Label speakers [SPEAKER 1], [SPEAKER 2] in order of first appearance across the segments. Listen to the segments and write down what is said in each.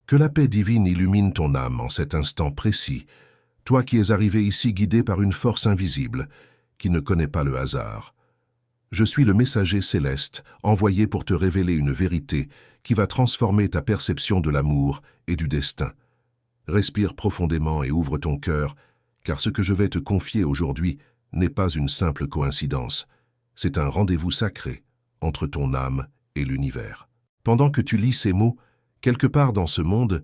[SPEAKER 1] Que la paix divine illumine ton âme en cet instant précis, toi qui es arrivé ici guidé par une force invisible, qui ne connaît pas le hasard. Je suis le messager céleste, envoyé pour te révéler une vérité qui va transformer ta perception de l'amour et du destin. Respire profondément et ouvre ton cœur, car ce que je vais te confier aujourd'hui n'est pas une simple coïncidence. C'est un rendez-vous sacré entre ton âme et l'univers. Pendant que tu lis ces mots, quelque part dans ce monde,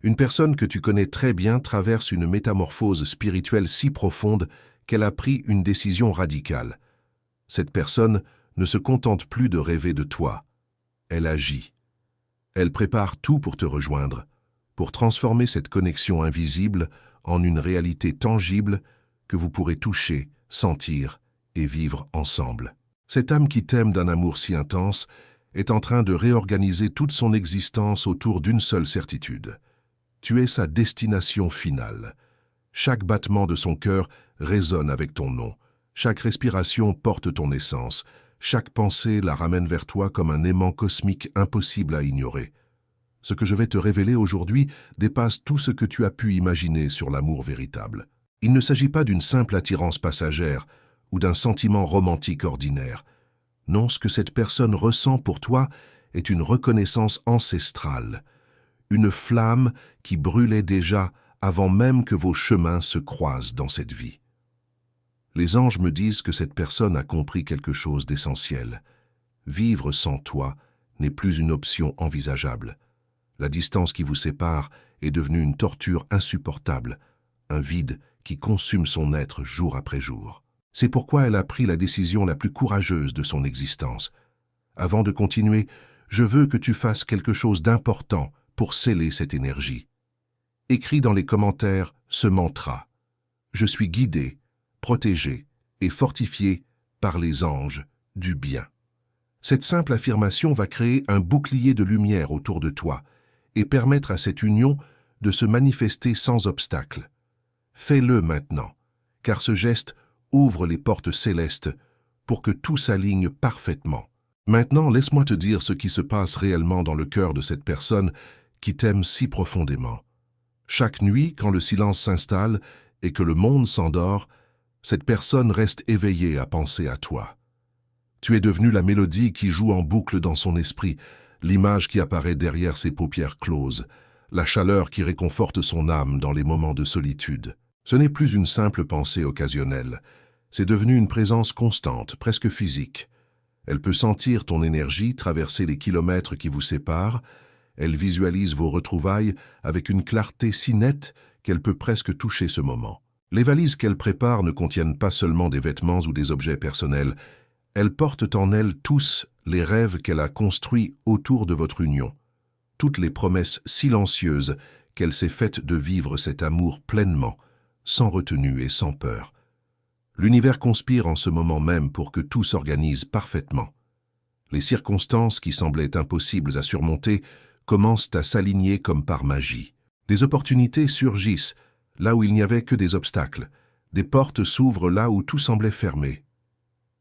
[SPEAKER 1] une personne que tu connais très bien traverse une métamorphose spirituelle si profonde qu'elle a pris une décision radicale. Cette personne ne se contente plus de rêver de toi. Elle agit. Elle prépare tout pour te rejoindre, pour transformer cette connexion invisible en une réalité tangible que vous pourrez toucher, sentir et vivre ensemble. Cette âme qui t'aime d'un amour si intense est en train de réorganiser toute son existence autour d'une seule certitude. Tu es sa destination finale. Chaque battement de son cœur résonne avec ton nom. Chaque respiration porte ton essence. Chaque pensée la ramène vers toi comme un aimant cosmique impossible à ignorer. Ce que je vais te révéler aujourd'hui dépasse tout ce que tu as pu imaginer sur l'amour véritable. Il ne s'agit pas d'une simple attirance passagère ou d'un sentiment romantique ordinaire. Non, ce que cette personne ressent pour toi est une reconnaissance ancestrale, une flamme qui brûlait déjà avant même que vos chemins se croisent dans cette vie. Les anges me disent que cette personne a compris quelque chose d'essentiel. Vivre sans toi n'est plus une option envisageable. La distance qui vous sépare est devenue une torture insupportable, un vide qui consume son être jour après jour. C'est pourquoi elle a pris la décision la plus courageuse de son existence. Avant de continuer, je veux que tu fasses quelque chose d'important pour sceller cette énergie. Écris dans les commentaires ce mantra. Je suis guidé, protégé et fortifié par les anges du bien. Cette simple affirmation va créer un bouclier de lumière autour de toi et permettre à cette union de se manifester sans obstacle. Fais-le maintenant, car ce geste ouvre les portes célestes pour que tout s'aligne parfaitement. Maintenant, laisse-moi te dire ce qui se passe réellement dans le cœur de cette personne qui t'aime si profondément. Chaque nuit, quand le silence s'installe et que le monde s'endort, cette personne reste éveillée à penser à toi. Tu es devenu la mélodie qui joue en boucle dans son esprit, l'image qui apparaît derrière ses paupières closes, la chaleur qui réconforte son âme dans les moments de solitude. Ce n'est plus une simple pensée occasionnelle, c'est devenu une présence constante, presque physique. Elle peut sentir ton énergie traverser les kilomètres qui vous séparent, elle visualise vos retrouvailles avec une clarté si nette qu'elle peut presque toucher ce moment. Les valises qu'elle prépare ne contiennent pas seulement des vêtements ou des objets personnels, elles portent en elles tous les rêves qu'elle a construits autour de votre union, toutes les promesses silencieuses qu'elle s'est faites de vivre cet amour pleinement, sans retenue et sans peur. L'univers conspire en ce moment même pour que tout s'organise parfaitement. Les circonstances qui semblaient impossibles à surmonter commencent à s'aligner comme par magie. Des opportunités surgissent là où il n'y avait que des obstacles. Des portes s'ouvrent là où tout semblait fermé.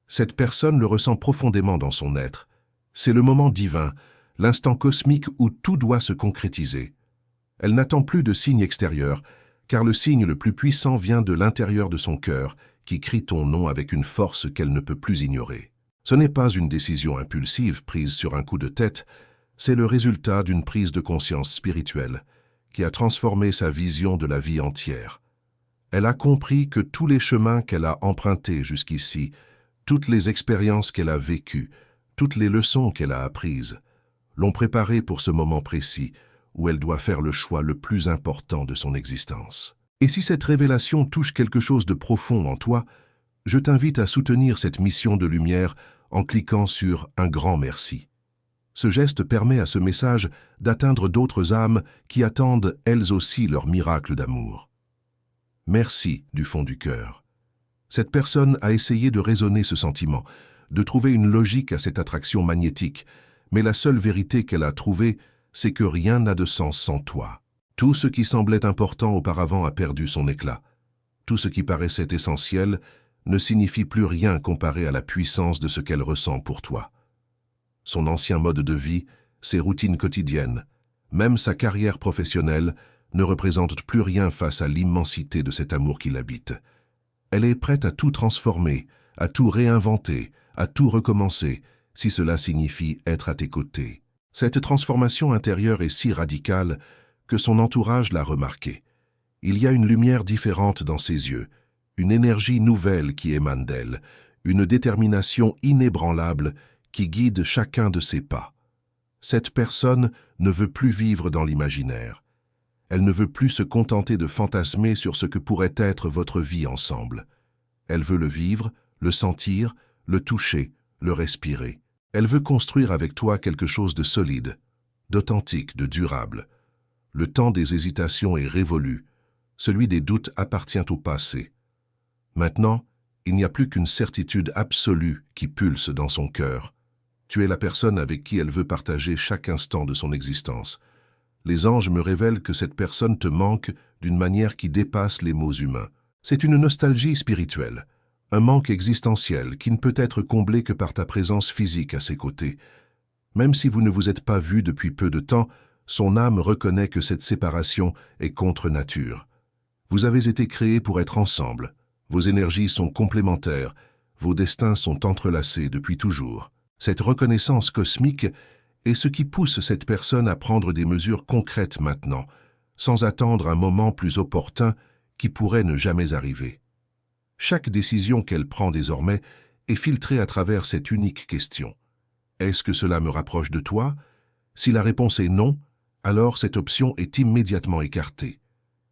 [SPEAKER 1] Cette personne le ressent profondément dans son être. C'est le moment divin, l'instant cosmique où tout doit se concrétiser. Elle n'attend plus de signes extérieurs, car le signe le plus puissant vient de l'intérieur de son cœur, qui crie ton nom avec une force qu'elle ne peut plus ignorer. Ce n'est pas une décision impulsive prise sur un coup de tête, c'est le résultat d'une prise de conscience spirituelle qui a transformé sa vision de la vie entière. Elle a compris que tous les chemins qu'elle a empruntés jusqu'ici, toutes les expériences qu'elle a vécues, toutes les leçons qu'elle a apprises, l'ont préparée pour ce moment précis où elle doit faire le choix le plus important de son existence. Et si cette révélation touche quelque chose de profond en toi, je t'invite à soutenir cette mission de lumière en cliquant sur « Un grand merci ». Ce geste permet à ce message d'atteindre d'autres âmes qui attendent elles aussi leur miracle d'amour. Merci du fond du cœur. Cette personne a essayé de raisonner ce sentiment, de trouver une logique à cette attraction magnétique, mais la seule vérité qu'elle a trouvée, c'est que rien n'a de sens sans toi. Tout ce qui semblait important auparavant a perdu son éclat. Tout ce qui paraissait essentiel ne signifie plus rien comparé à la puissance de ce qu'elle ressent pour toi. Son ancien mode de vie, ses routines quotidiennes, Même sa carrière professionnelle ne représente plus rien face à l'immensité de cet amour qui l'habite. Elle est prête à tout transformer, à tout réinventer, à tout recommencer, si cela signifie être à tes côtés. Cette transformation intérieure est si radicale que son entourage l'a remarqué. Il y a une lumière différente dans ses yeux, une énergie nouvelle qui émane d'elle, une détermination inébranlable qui guide chacun de ses pas. Cette personne ne veut plus vivre dans l'imaginaire. Elle ne veut plus se contenter de fantasmer sur ce que pourrait être votre vie ensemble. Elle veut le vivre, le sentir, le toucher, le respirer. Elle veut construire avec toi quelque chose de solide, d'authentique, de durable. Le temps des hésitations est révolu. Celui des doutes appartient au passé. Maintenant, il n'y a plus qu'une certitude absolue qui pulse dans son cœur. Tu es la personne avec qui elle veut partager chaque instant de son existence. Les anges me révèlent que cette personne te manque d'une manière qui dépasse les mots humains. C'est une nostalgie spirituelle, un manque existentiel qui ne peut être comblé que par ta présence physique à ses côtés. Même si vous ne vous êtes pas vus depuis peu de temps, son âme reconnaît que cette séparation est contre nature. Vous avez été créés pour être ensemble. Vos énergies sont complémentaires, vos destins sont entrelacés depuis toujours. Cette reconnaissance cosmique est ce qui pousse cette personne à prendre des mesures concrètes maintenant, sans attendre un moment plus opportun qui pourrait ne jamais arriver. Chaque décision qu'elle prend désormais est filtrée à travers cette unique question. Est-ce que cela me rapproche de toi? Si la réponse est non, alors cette option est immédiatement écartée.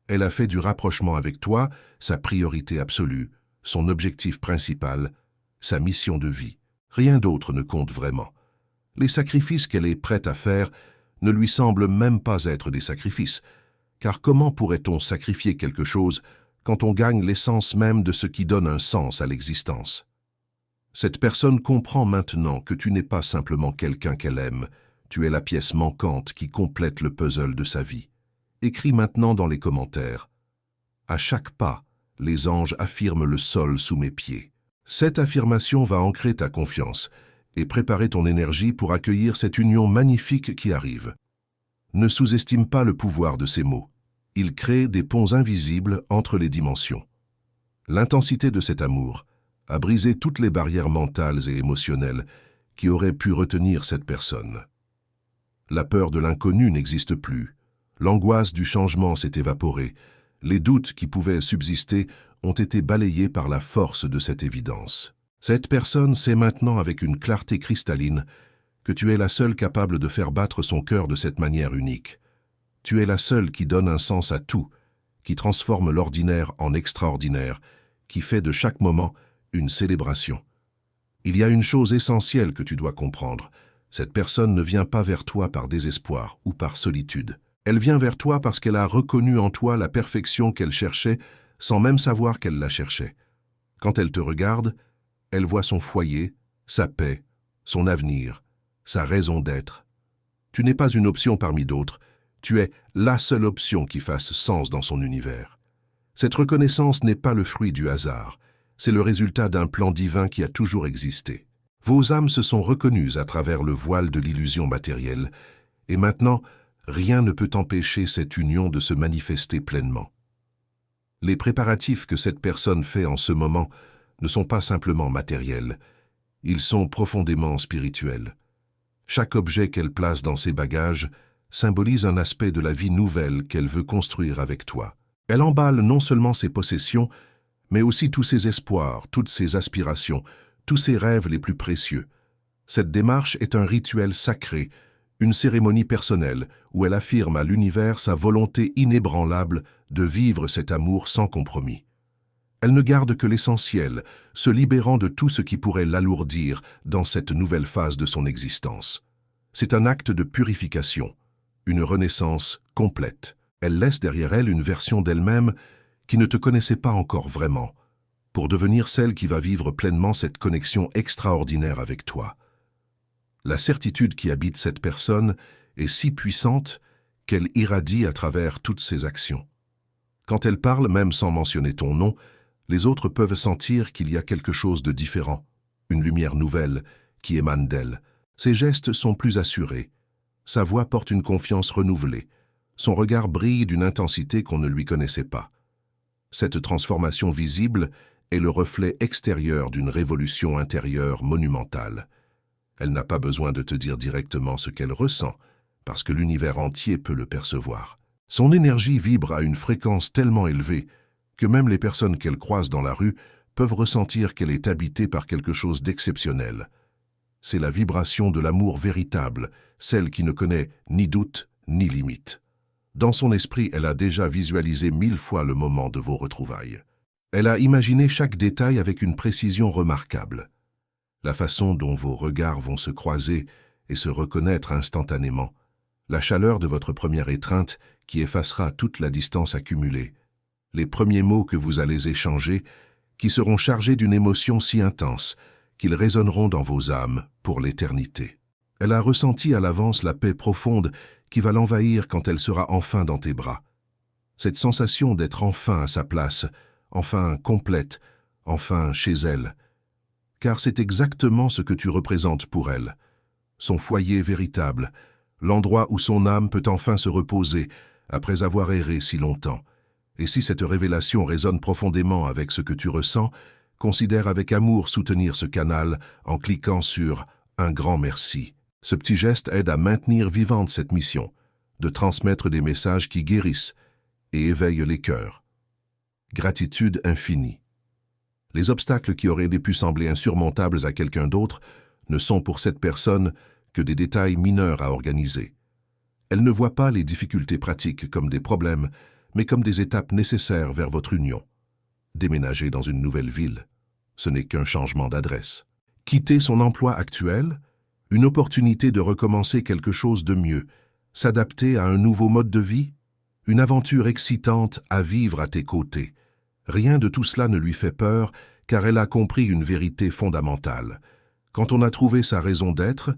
[SPEAKER 1] Elle a fait du rapprochement avec toi sa priorité absolue, son objectif principal, sa mission de vie. Rien d'autre ne compte vraiment. Les sacrifices qu'elle est prête à faire ne lui semblent même pas être des sacrifices, car comment pourrait-on sacrifier quelque chose quand on gagne l'essence même de ce qui donne un sens à l'existence? Cette personne comprend maintenant que tu n'es pas simplement quelqu'un qu'elle aime, tu es la pièce manquante qui complète le puzzle de sa vie. Écris maintenant dans les commentaires. À chaque pas, les anges affirment le sol sous mes pieds. Cette affirmation va ancrer ta confiance et préparer ton énergie pour accueillir cette union magnifique qui arrive. Ne sous-estime pas le pouvoir de ces mots. Ils créent des ponts invisibles entre les dimensions. L'intensité de cet amour a brisé toutes les barrières mentales et émotionnelles qui auraient pu retenir cette personne. La peur de l'inconnu n'existe plus. L'angoisse du changement s'est évaporée. Les doutes qui pouvaient subsister ont été balayés par la force de cette évidence. Cette personne sait maintenant avec une clarté cristalline que tu es la seule capable de faire battre son cœur de cette manière unique. Tu es la seule qui donne un sens à tout, qui transforme l'ordinaire en extraordinaire, qui fait de chaque moment une célébration. Il y a une chose essentielle que tu dois comprendre. Cette personne ne vient pas vers toi par désespoir ou par solitude. Elle vient vers toi parce qu'elle a reconnu en toi la perfection qu'elle cherchait sans même savoir qu'elle la cherchait. Quand elle te regarde, elle voit son foyer, sa paix, son avenir, sa raison d'être. Tu n'es pas une option parmi d'autres, tu es la seule option qui fasse sens dans son univers. Cette reconnaissance n'est pas le fruit du hasard, c'est le résultat d'un plan divin qui a toujours existé. Vos âmes se sont reconnues à travers le voile de l'illusion matérielle, et maintenant, rien ne peut empêcher cette union de se manifester pleinement. Les préparatifs que cette personne fait en ce moment ne sont pas simplement matériels, ils sont profondément spirituels. Chaque objet qu'elle place dans ses bagages symbolise un aspect de la vie nouvelle qu'elle veut construire avec toi. Elle emballe non seulement ses possessions, mais aussi tous ses espoirs, toutes ses aspirations, tous ses rêves les plus précieux. Cette démarche est un rituel sacré, une cérémonie personnelle où elle affirme à l'univers sa volonté inébranlable de vivre cet amour sans compromis. Elle ne garde que l'essentiel, se libérant de tout ce qui pourrait l'alourdir dans cette nouvelle phase de son existence. C'est un acte de purification, une renaissance complète. Elle laisse derrière elle une version d'elle-même qui ne te connaissait pas encore vraiment, pour devenir celle qui va vivre pleinement cette connexion extraordinaire avec toi. La certitude qui habite cette personne est si puissante qu'elle irradie à travers toutes ses actions. Quand elle parle, même sans mentionner ton nom, les autres peuvent sentir qu'il y a quelque chose de différent, une lumière nouvelle qui émane d'elle. Ses gestes sont plus assurés, Sa voix porte une confiance renouvelée. Son regard brille d'une intensité qu'on ne lui connaissait pas. Cette transformation visible est le reflet extérieur d'une révolution intérieure monumentale. Elle n'a pas besoin de te dire directement ce qu'elle ressent, parce que l'univers entier peut le percevoir. Son énergie vibre à une fréquence tellement élevée que même les personnes qu'elle croise dans la rue peuvent ressentir qu'elle est habitée par quelque chose d'exceptionnel. C'est la vibration de l'amour véritable, celle qui ne connaît ni doute ni limite. Dans son esprit, elle a déjà visualisé 1000 fois le moment de vos retrouvailles. Elle a imaginé chaque détail avec une précision remarquable. La façon dont vos regards vont se croiser et se reconnaître instantanément, la chaleur de votre première étreinte qui effacera toute la distance accumulée, les premiers mots que vous allez échanger qui seront chargés d'une émotion si intense qu'ils résonneront dans vos âmes pour l'éternité. Elle a ressenti à l'avance la paix profonde qui va l'envahir quand elle sera enfin dans tes bras. Cette sensation d'être enfin à sa place, enfin complète, enfin chez elle. Car c'est exactement ce que tu représentes pour elle. Son foyer véritable, l'endroit où son âme peut enfin se reposer après avoir erré si longtemps. Et si cette révélation résonne profondément avec ce que tu ressens, considère avec amour soutenir ce canal en cliquant sur « Un grand merci ». Ce petit geste aide à maintenir vivante cette mission, de transmettre des messages qui guérissent et éveillent les cœurs. Gratitude infinie. Les obstacles qui auraient pu sembler insurmontables à quelqu'un d'autre ne sont pour cette personne que des détails mineurs à organiser. Elle ne voit pas les difficultés pratiques comme des problèmes, mais comme des étapes nécessaires vers votre union. Déménager dans une nouvelle ville, ce n'est qu'un changement d'adresse. Quitter son emploi actuel, une opportunité de recommencer quelque chose de mieux, s'adapter à un nouveau mode de vie, une aventure excitante à vivre à tes côtés. Rien de tout cela ne lui fait peur, car elle a compris une vérité fondamentale. Quand on a trouvé sa raison d'être,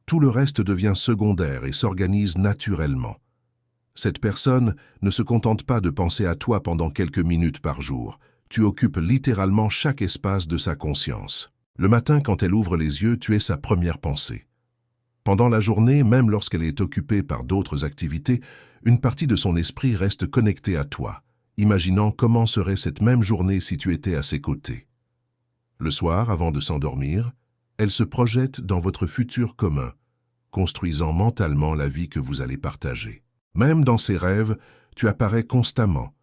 [SPEAKER 1] tout le reste devient secondaire et s'organise naturellement. Cette personne ne se contente pas de penser à toi pendant quelques minutes par jour. Tu occupes littéralement chaque espace de sa conscience. Le matin, quand elle ouvre les yeux, tu es sa première pensée. Pendant la journée, même lorsqu'elle est occupée par d'autres activités, une partie de son esprit reste connectée à toi, imaginant comment serait cette même journée si tu étais à ses côtés. Le soir, avant de s'endormir, elle se projette dans votre futur commun, construisant mentalement la vie que vous allez partager. Même dans ses rêves, tu apparais constamment,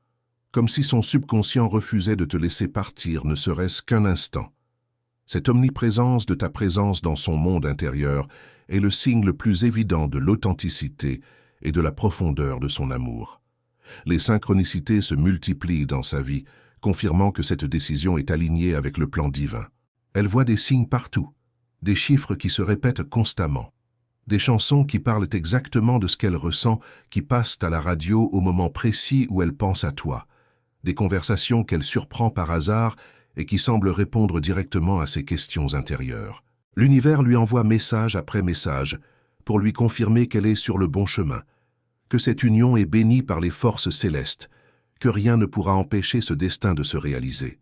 [SPEAKER 1] comme si son subconscient refusait de te laisser partir ne serait-ce qu'un instant. Cette omniprésence de ta présence dans son monde intérieur est le signe le plus évident de l'authenticité et de la profondeur de son amour. Les synchronicités se multiplient dans sa vie, confirmant que cette décision est alignée avec le plan divin. Elle voit des signes partout, des chiffres qui se répètent constamment, des chansons qui parlent exactement de ce qu'elle ressent, qui passent à la radio au moment précis où elle pense à toi, des conversations qu'elle surprend par hasard et qui semblent répondre directement à ses questions intérieures. L'univers lui envoie message après message pour lui confirmer qu'elle est sur le bon chemin, que cette union est bénie par les forces célestes, que rien ne pourra empêcher ce destin de se réaliser.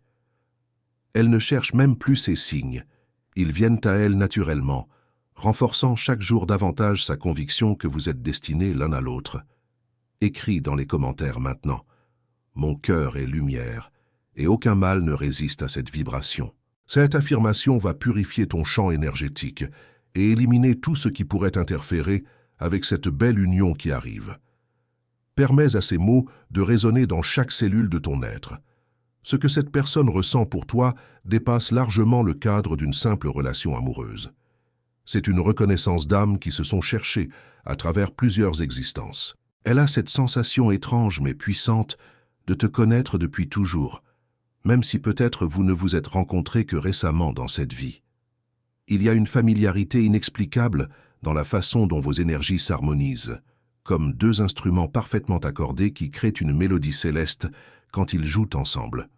[SPEAKER 1] Elle ne cherche même plus ces signes, ils viennent à elle naturellement, renforçant chaque jour davantage sa conviction que vous êtes destinés l'un à l'autre. Écris dans les commentaires maintenant. Mon cœur est lumière, et aucun mal ne résiste à cette vibration. Cette affirmation va purifier ton champ énergétique et éliminer tout ce qui pourrait interférer avec cette belle union qui arrive. Permets à ces mots de résonner dans chaque cellule de ton être. Ce que cette personne ressent pour toi dépasse largement le cadre d'une simple relation amoureuse. C'est une reconnaissance d'âme qui se sont cherchées à travers plusieurs existences. Elle a cette sensation étrange mais puissante de te connaître depuis toujours, même si peut-être vous ne vous êtes rencontrés que récemment dans cette vie. Il y a une familiarité inexplicable dans la façon dont vos énergies s'harmonisent, comme deux instruments parfaitement accordés qui créent une mélodie céleste quand ils jouent ensemble.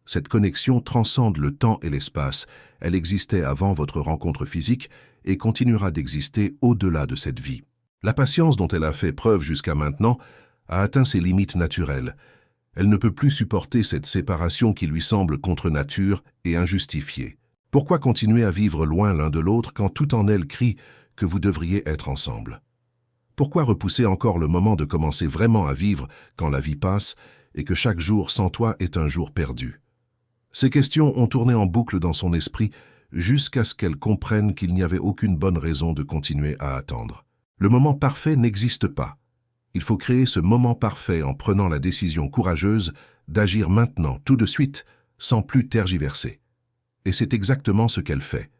[SPEAKER 1] Cette connexion transcende le temps et l'espace. Elle existait avant votre rencontre physique et continuera d'exister au-delà de cette vie. La patience dont elle a fait preuve jusqu'à maintenant a atteint ses limites naturelles. Elle ne peut plus supporter cette séparation qui lui semble contre nature et injustifiée. Pourquoi continuer à vivre loin l'un de l'autre quand tout en elle crie que vous devriez être ensemble? Pourquoi repousser encore le moment de commencer vraiment à vivre quand la vie passe et que chaque jour sans toi est un jour perdu? Ces questions ont tourné en boucle dans son esprit jusqu'à ce qu'elle comprenne qu'il n'y avait aucune bonne raison de continuer à attendre. Le moment parfait n'existe pas. Il faut créer ce moment parfait en prenant la décision courageuse d'agir maintenant, tout de suite, sans plus tergiverser. Et c'est exactement ce qu'elle fait.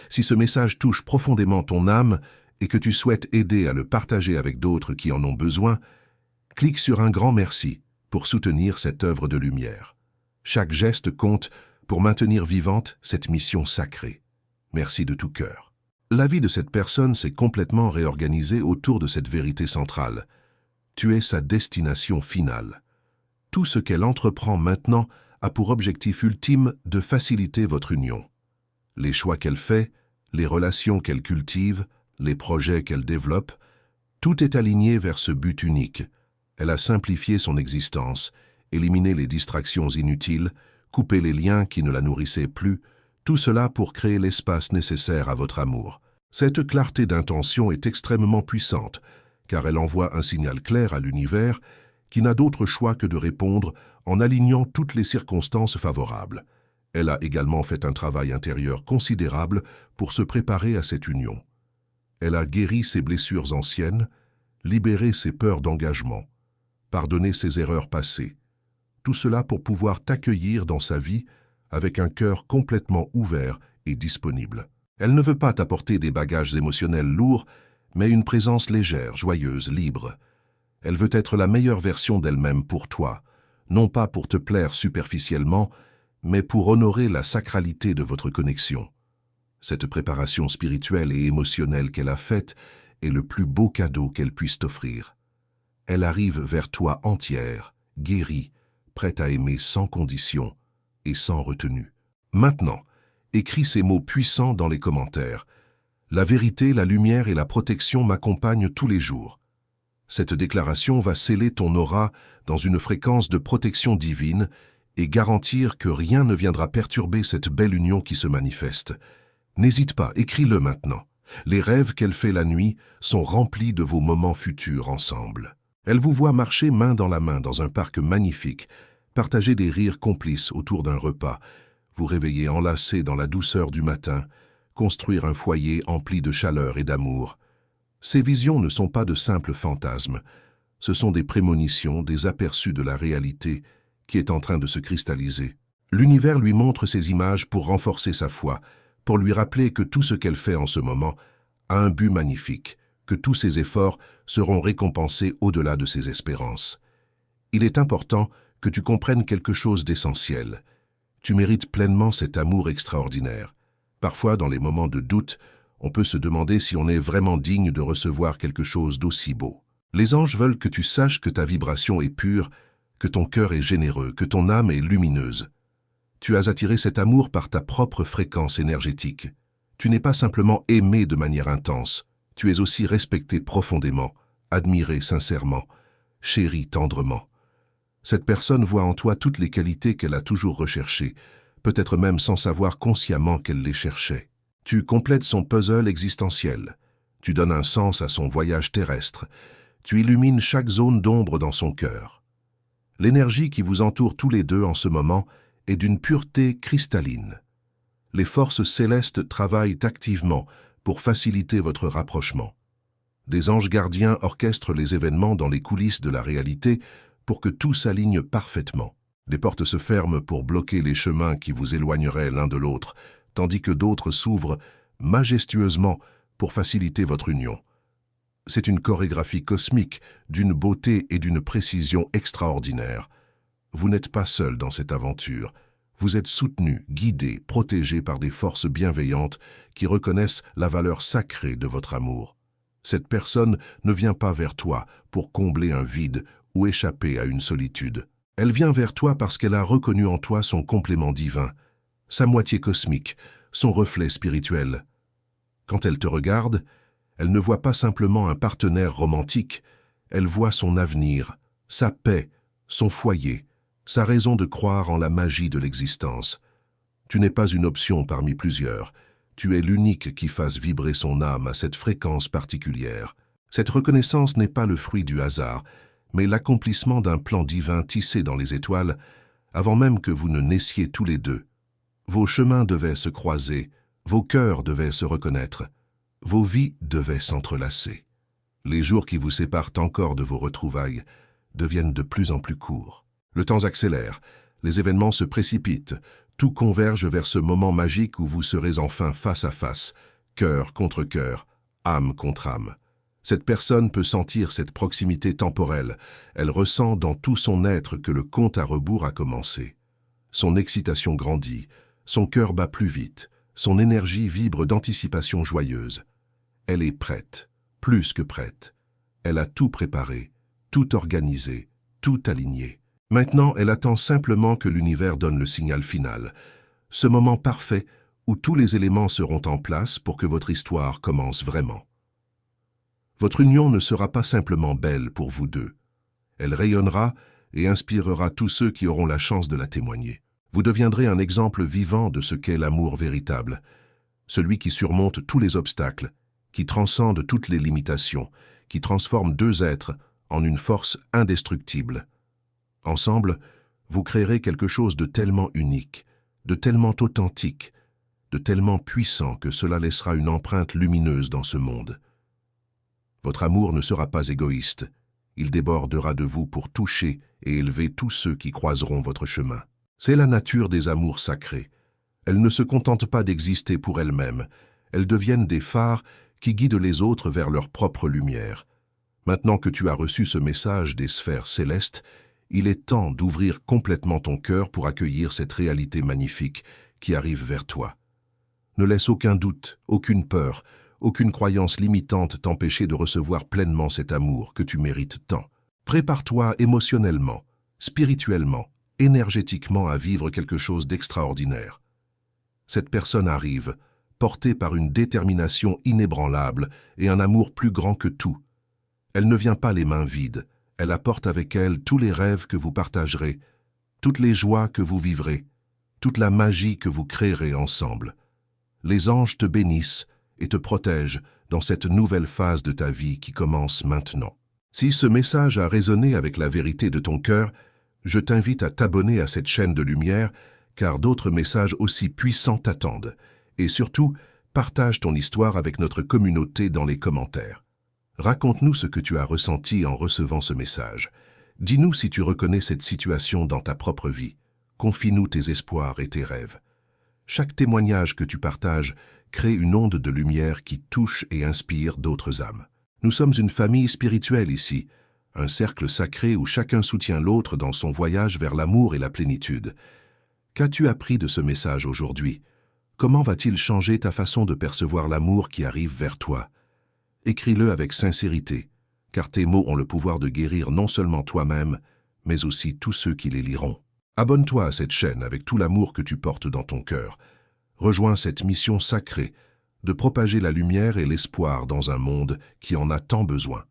[SPEAKER 1] Si ce message touche profondément ton âme et que tu souhaites aider à le partager avec d'autres qui en ont besoin, clique sur un grand merci pour soutenir cette œuvre de lumière. Chaque geste compte pour maintenir vivante cette mission sacrée. Merci de tout cœur. La vie de cette personne s'est complètement réorganisée autour de cette vérité centrale. Tu es sa destination finale. Tout ce qu'elle entreprend maintenant a pour objectif ultime de faciliter votre union. Les choix qu'elle fait, les relations qu'elle cultive, les projets qu'elle développe, tout est aligné vers ce but unique. Elle a simplifié son existence, éliminé les distractions inutiles, coupé les liens qui ne la nourrissaient plus, tout cela pour créer l'espace nécessaire à votre amour. Cette clarté d'intention est extrêmement puissante, car elle envoie un signal clair à l'univers qui n'a d'autre choix que de répondre en alignant toutes les circonstances favorables. Elle a également fait un travail intérieur considérable pour se préparer à cette union. Elle a guéri ses blessures anciennes, libéré ses peurs d'engagement, pardonné ses erreurs passées. Tout cela pour pouvoir t'accueillir dans sa vie avec un cœur complètement ouvert et disponible. Elle ne veut pas t'apporter des bagages émotionnels lourds, mais une présence légère, joyeuse, libre. Elle veut être la meilleure version d'elle-même pour toi, non pas pour te plaire superficiellement, mais pour honorer la sacralité de votre connexion. Cette préparation spirituelle et émotionnelle qu'elle a faite est le plus beau cadeau qu'elle puisse t'offrir. Elle arrive vers toi entière, guérie, prête à aimer sans condition et sans retenue. Maintenant, écris ces mots puissants dans les commentaires. La vérité, la lumière et la protection m'accompagnent tous les jours. Cette déclaration va sceller ton aura dans une fréquence de protection divine et garantir que rien ne viendra perturber cette belle union qui se manifeste. N'hésite pas, écris-le maintenant. Les rêves qu'elle fait la nuit sont remplis de vos moments futurs ensemble. Elle vous voit marcher main dans la main dans un parc magnifique, partager des rires complices autour d'un repas, vous réveiller enlacés dans la douceur du matin, construire un foyer empli de chaleur et d'amour. Ces visions ne sont pas de simples fantasmes, ce sont des prémonitions, des aperçus de la réalité qui est en train de se cristalliser. L'univers lui montre ces images pour renforcer sa foi, pour lui rappeler que tout ce qu'elle fait en ce moment a un but magnifique, que tous ses efforts seront récompensés au-delà de ses espérances. Il est important que tu comprennes quelque chose d'essentiel. Tu mérites pleinement cet amour extraordinaire. Parfois, dans les moments de doute, on peut se demander si on est vraiment digne de recevoir quelque chose d'aussi beau. Les anges veulent que tu saches que ta vibration est pure, que ton cœur est généreux, que ton âme est lumineuse. Tu as attiré cet amour par ta propre fréquence énergétique. Tu n'es pas simplement aimé de manière intense, tu es aussi respecté profondément, admiré sincèrement, chéri tendrement. Cette personne voit en toi toutes les qualités qu'elle a toujours recherchées, peut-être même sans savoir consciemment qu'elle les cherchait. Tu complètes son puzzle existentiel. Tu donnes un sens à son voyage terrestre. Tu illumines chaque zone d'ombre dans son cœur. L'énergie qui vous entoure tous les deux en ce moment est d'une pureté cristalline. Les forces célestes travaillent activement pour faciliter votre rapprochement. Des anges gardiens orchestrent les événements dans les coulisses de la réalité pour que tout s'aligne parfaitement. Des portes se ferment pour bloquer les chemins qui vous éloigneraient l'un de l'autre, tandis que d'autres s'ouvrent majestueusement pour faciliter votre union. C'est une chorégraphie cosmique, d'une beauté et d'une précision extraordinaires. Vous n'êtes pas seul dans cette aventure. Vous êtes soutenu, guidé, protégé par des forces bienveillantes qui reconnaissent la valeur sacrée de votre amour. Cette personne ne vient pas vers toi pour combler un vide ou échapper à une solitude. Elle vient vers toi parce qu'elle a reconnu en toi son complément divin, sa moitié cosmique, son reflet spirituel. Quand elle te regarde, elle ne voit pas simplement un partenaire romantique, elle voit son avenir, sa paix, son foyer, sa raison de croire en la magie de l'existence. Tu n'es pas une option parmi plusieurs, tu es l'unique qui fasse vibrer son âme à cette fréquence particulière. Cette reconnaissance n'est pas le fruit du hasard, mais l'accomplissement d'un plan divin tissé dans les étoiles, avant même que vous ne naissiez tous les deux. Vos chemins devaient se croiser, vos cœurs devaient se reconnaître, vos vies devaient s'entrelacer. Les jours qui vous séparent encore de vos retrouvailles deviennent de plus en plus courts. Le temps accélère, les événements se précipitent, tout converge vers ce moment magique où vous serez enfin face à face, cœur contre cœur, âme contre âme. Cette personne peut sentir cette proximité temporelle, elle ressent dans tout son être que le compte à rebours a commencé. Son excitation grandit, son cœur bat plus vite, son énergie vibre d'anticipation joyeuse. Elle est prête, plus que prête. Elle a tout préparé, tout organisé, tout aligné. Maintenant, elle attend simplement que l'univers donne le signal final, ce moment parfait où tous les éléments seront en place pour que votre histoire commence vraiment. Votre union ne sera pas simplement belle pour vous deux. Elle rayonnera et inspirera tous ceux qui auront la chance de la témoigner. Vous deviendrez un exemple vivant de ce qu'est l'amour véritable, celui qui surmonte tous les obstacles, qui transcende toutes les limitations, qui transforme deux êtres en une force indestructible. Ensemble, vous créerez quelque chose de tellement unique, de tellement authentique, de tellement puissant que cela laissera une empreinte lumineuse dans ce monde. Votre amour ne sera pas égoïste, il débordera de vous pour toucher et élever tous ceux qui croiseront votre chemin. C'est la nature des amours sacrés. Elles ne se contentent pas d'exister pour elles-mêmes, elles deviennent des phares qui guident les autres vers leur propre lumière. Maintenant que tu as reçu ce message des sphères célestes, il est temps d'ouvrir complètement ton cœur pour accueillir cette réalité magnifique qui arrive vers toi. Ne laisse aucun doute, aucune peur, aucune croyance limitante t'empêcher de recevoir pleinement cet amour que tu mérites tant. Prépare-toi émotionnellement, spirituellement, énergétiquement à vivre quelque chose d'extraordinaire. Cette personne arrive, portée par une détermination inébranlable et un amour plus grand que tout. Elle ne vient pas les mains vides, elle apporte avec elle tous les rêves que vous partagerez, toutes les joies que vous vivrez, toute la magie que vous créerez ensemble. Les anges te bénissent et te protègent dans cette nouvelle phase de ta vie qui commence maintenant. Si ce message a résonné avec la vérité de ton cœur, je t'invite à t'abonner à cette chaîne de lumière, car d'autres messages aussi puissants t'attendent. Et surtout, partage ton histoire avec notre communauté dans les commentaires. Raconte-nous ce que tu as ressenti en recevant ce message. Dis-nous si tu reconnais cette situation dans ta propre vie. Confie-nous tes espoirs et tes rêves. Chaque témoignage que tu partages crée une onde de lumière qui touche et inspire d'autres âmes. Nous sommes une famille spirituelle ici, un cercle sacré où chacun soutient l'autre dans son voyage vers l'amour et la plénitude. Qu'as-tu appris de ce message aujourd'hui? Comment va-t-il changer ta façon de percevoir l'amour qui arrive vers toi? Écris-le avec sincérité, car tes mots ont le pouvoir de guérir non seulement toi-même, mais aussi tous ceux qui les liront. Abonne-toi à cette chaîne avec tout l'amour que tu portes dans ton cœur. Rejoins cette mission sacrée de propager la lumière et l'espoir dans un monde qui en a tant besoin.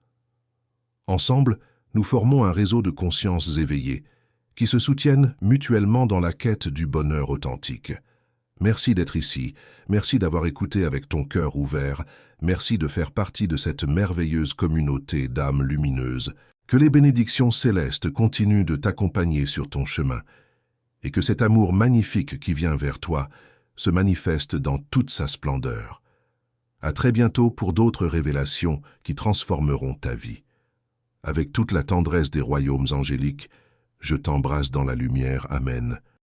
[SPEAKER 1] Ensemble, nous formons un réseau de consciences éveillées qui se soutiennent mutuellement dans la quête du bonheur authentique. Merci d'être ici, merci d'avoir écouté avec ton cœur ouvert, merci de faire partie de cette merveilleuse communauté d'âmes lumineuses. Que les bénédictions célestes continuent de t'accompagner sur ton chemin et que cet amour magnifique qui vient vers toi se manifeste dans toute sa splendeur. À très bientôt pour d'autres révélations qui transformeront ta vie. Avec toute la tendresse des royaumes angéliques, je t'embrasse dans la lumière. Amen.